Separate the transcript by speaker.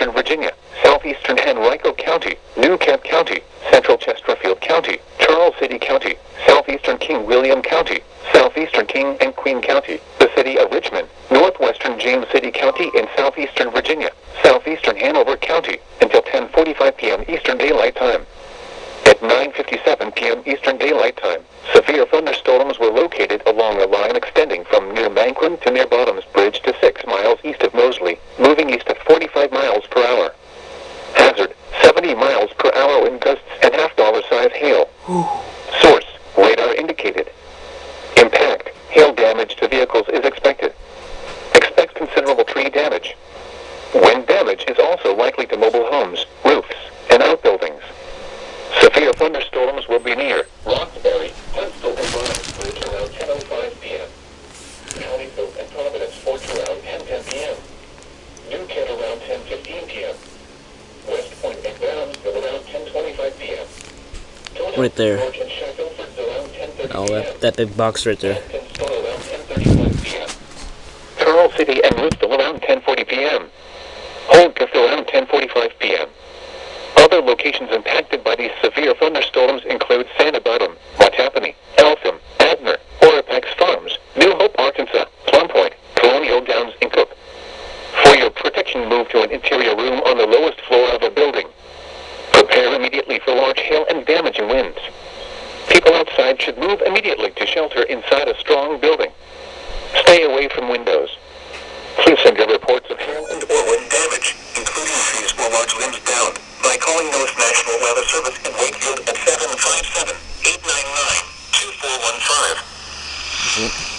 Speaker 1: southeastern Virginia, southeastern Henrico County, New Kent County, central Chesterfield County, Charles City County, southeastern King William County, southeastern King and Queen County, the city of Richmond, northwestern James City County in southeastern Virginia, southeastern Hanover County, until 10:45 p.m. Eastern Daylight Time. At 9:57 p.m. Eastern Daylight Time, severe thunderstorms were located along a line extending from near Manquin to near Bottoms Bridge to 6 miles east of Moseley, moving east at 45 miles per hour. Hazard, 70 miles per hour wind gusts and half-dollar size hail. Source, radar indicated. Impact, hail damage to vehicles is expected. Expect considerable tree damage. Wind damage is also likely to mobile homes, roofs, and outbuildings. Severe thunderstorms will be near Roxbury, Huntsville, and Bottoms Bridge around 10:05 p.m. Countyville and Providence Forks around 10:10 p.m. New Kent around 10:15 p.m. West Point and Brownsville around 10:25 p.m.
Speaker 2: Right there.
Speaker 1: George and Sheffield around 10:30
Speaker 2: Oh,
Speaker 1: p.m.
Speaker 2: that big box right there.
Speaker 1: Around 10:35 p.m. Charles City and Roosevelt around 10:40 p.m. Holdcliff around 10:45 p.m. Other locations impacted by these severe thunderstorms include Santa Bottom, Mattapony, Eltham, Abner, Orapax Farms, New Hope, Arkansas, Plum Point, Colonial Downs, and Cook. For your protection, move to an interior room on the lowest floor of a building. Prepare immediately for large hail and damaging winds. People outside should move immediately to shelter inside a strong building. Stay away from windows. Please send your reports of hail and or wind damage, including trees or large limbs down, by calling North National Weather Service in Wakefield at 757-899-2415.